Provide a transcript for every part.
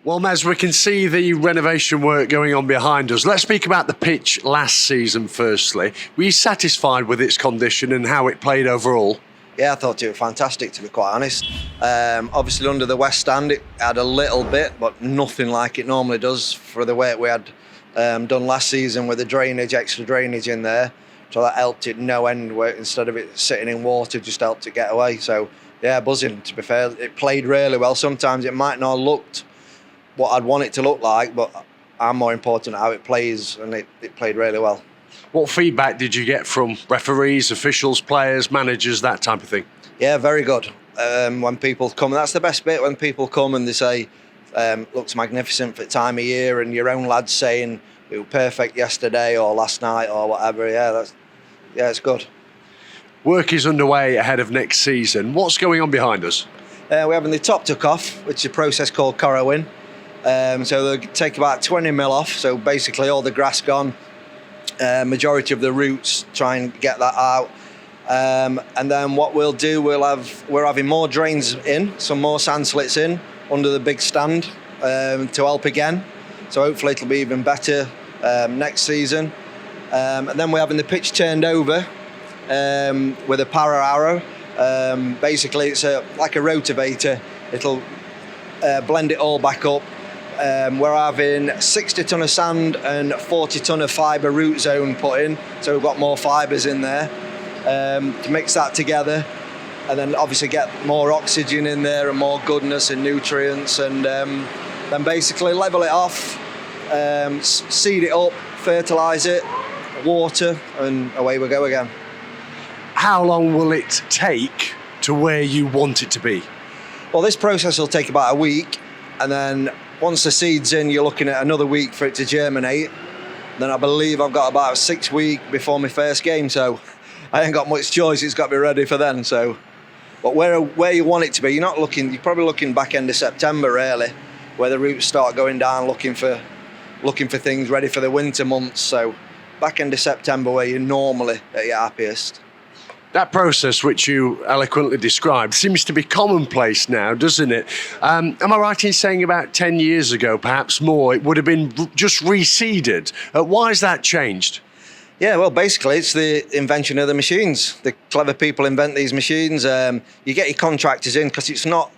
Well, Mez, we can see the renovation work going on behind us. Let's speak about the pitch last season firstly. Were you satisfied with its condition and how it played overall? Yeah, I thought it was fantastic, to be quite honest. Obviously, under the West Stand, it had a little bit, but nothing like it normally does for the way we had done last season with the drainage, extra drainage in there. So that helped it no end, where instead of it sitting in water, just helped it get away. So, yeah, buzzing, to be fair. It played really well. Sometimes it might not have looked what I'd want it to look like, but I'm more important how it plays, and it played really well. What feedback did you get from referees, officials, players, managers, that type of thing? Yeah, very good. When people come, that's the best bit, when people come and they say, looks magnificent for the time of year, and your own lads saying it was perfect yesterday or last night or whatever. Yeah, it's good. Work is underway ahead of next season. What's going on behind us? We're having the top took off, which is a process called corrowing. So they'll take about 20 mil off, so basically all the grass gone, majority of the roots, try and get that out. And then what we'll do, we're having more drains in, some more sand slits in under the big stand to help again. So hopefully it'll be even better next season. And then we're having the pitch turned over with a para arrow. Basically it's like a rotavator. It'll blend it all back up. We're having 60 tonne of sand and 40 tonne of fibre root zone put in, so we've got more fibres in there to mix that together, and then obviously get more oxygen in there and more goodness and nutrients, and then basically level it off, seed it up, fertilise it, water, and away we go again. How long will it take to where you want it to be? Well, this process will take about a week, and then once the seed's in, you're looking at another week for it to germinate. Then I believe I've got about 6 weeks before my first game, so I ain't got much choice. It's got to be ready for then. So, but where you want it to be, you're probably looking back end of September, really, where the roots start going down, looking for things ready for the winter months. So, back end of September, where you're normally at your happiest. That process which you eloquently described seems to be commonplace now, doesn't it? Am I right in saying about 10 years ago, perhaps more, it would have been just reseeded? Why has that changed? Yeah, well, basically, it's the invention of the machines. The clever people invent these machines. You get your contractors in, because it's not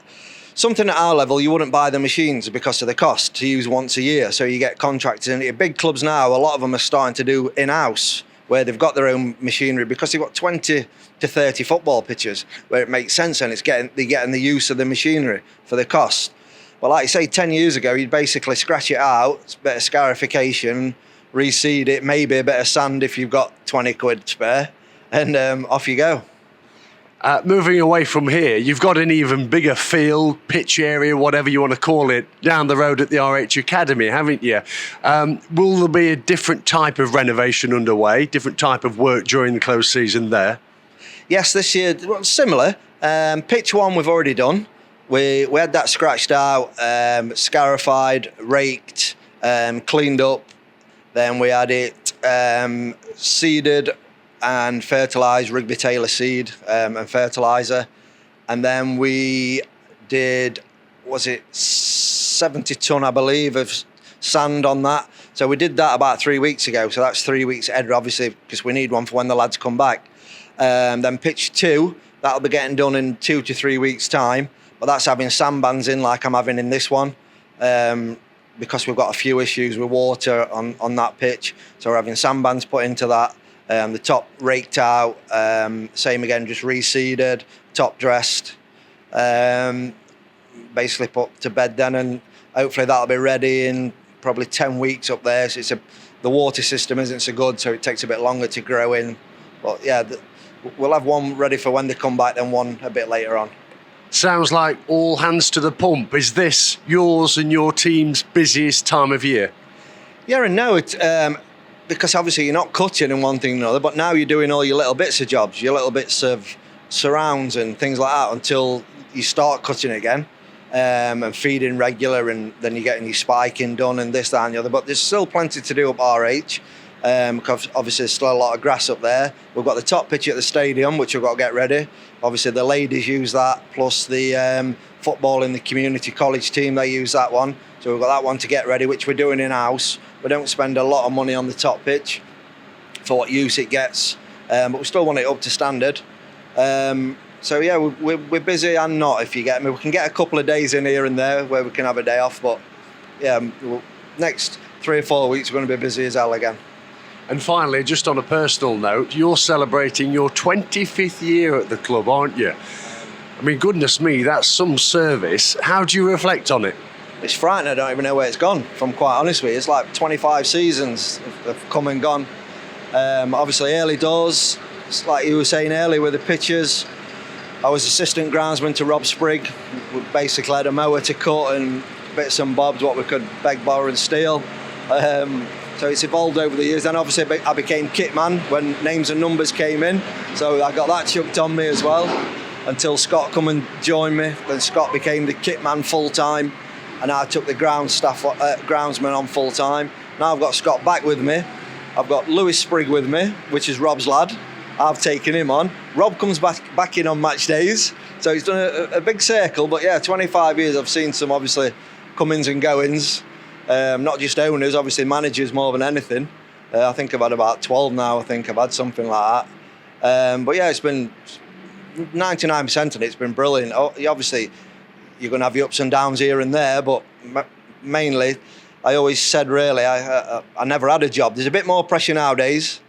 something at our level. You wouldn't buy the machines because of the cost to use once a year. So you get contractors in. Your big clubs now, a lot of them are starting to do in-house, where they've got their own machinery, because they've got 20 to 30 football pitches where it makes sense, and they're getting the use of the machinery for the cost. But like I say, 10 years ago, you'd basically scratch it out, it's a bit of scarification, reseed it, maybe a bit of sand if you've got 20 quid spare, and off you go. Moving away from here, you've got an even bigger field, pitch area, whatever you want to call it, down the road at the RH Academy, haven't you? Will there be a different type of renovation underway, different type of work during the close season there? Yes, this year, well, similar. Pitch one we've already done. We had that scratched out, scarified, raked, cleaned up. Then we had it seeded and fertilised, Rigby Taylor seed and fertiliser. And then we did, 70 tonne, I believe, of sand on that. So we did that about 3 weeks ago. So that's 3 weeks ahead, obviously, because we need one for when the lads come back. Then pitch two, that'll be getting done in 2 to 3 weeks' time. But that's having sandbands in like I'm having in this one. Because we've got a few issues with water on that pitch. So we're having sandbands put into that. The top raked out, same again, just reseeded, top dressed, basically put to bed then, and hopefully that'll be ready in probably 10 weeks up there. So the water system isn't so good, so it takes a bit longer to grow in. But yeah, we'll have one ready for when they come back, then one a bit later on. Sounds like all hands to the pump. Is this yours and your team's busiest time of year? Yeah and no. Because obviously you're not cutting in one thing or another, but now you're doing all your little bits of jobs, your little bits of surrounds and things like that, until you start cutting again and feeding regular, and then you're getting your spiking done and this, that and the other. But there's still plenty to do up RH. Because obviously there's still a lot of grass up there. We've got the top pitch at the stadium, which we've got to get ready. Obviously the ladies use that, plus the football in the community college team, they use that one. So we've got that one to get ready, which we're doing in-house. We don't spend a lot of money on the top pitch for what use it gets, but we still want it up to standard. So yeah, we're busy and not, if you get me. We can get a couple of days in here and there where we can have a day off, but yeah, next 3 or 4 weeks we're going to be busy as hell again. And finally, just on a personal note, you're celebrating your 25th year at the club, aren't you? I mean, goodness me, that's some service. How do you reflect on it? It's frightening. I don't even know where it's gone, if I'm quite honest with you. It's like 25 seasons have come and gone. Obviously, early doors, it's like you were saying earlier with the pitches. I was assistant groundsman to Rob Sprigg. We basically had a mower to cut and bits and bobs, what we could beg, borrow and steal. So it's evolved over the years. Then obviously I became kit man when names and numbers came in. So I got that chucked on me as well until Scott come and joined me. Then Scott became the kit man full time, and I took the groundsman on full time. Now I've got Scott back with me. I've got Lewis Sprigg with me, which is Rob's lad. I've taken him on. Rob comes back in on match days. So he's done a big circle. But yeah, 25 years I've seen some obviously comings and goings. Not just owners, obviously managers more than anything. I think I've had about 12 now. I think I've had something like that. But yeah, it's been 99% of it's been brilliant. Obviously, you're going to have your ups and downs here and there, but mainly, I always said really, I never had a job. There's a bit more pressure nowadays,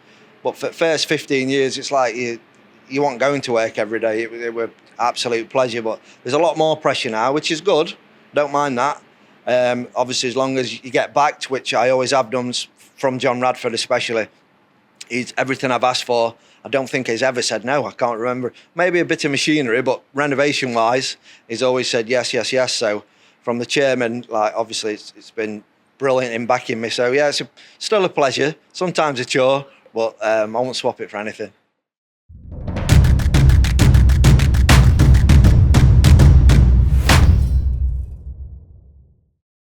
but for the first 15 years, it's like you weren't going to work every day. It was absolute pleasure, but there's a lot more pressure now, which is good. Don't mind that. Obviously, as long as you get backed, which I always have done from John Radford especially, he's everything I've asked for. I don't think he's ever said no. I can't remember. Maybe a bit of machinery, but renovation-wise, he's always said yes, yes, yes. So from the chairman, like obviously, it's been brilliant in backing me. So yeah, it's still a pleasure. Sometimes a chore, but I won't swap it for anything.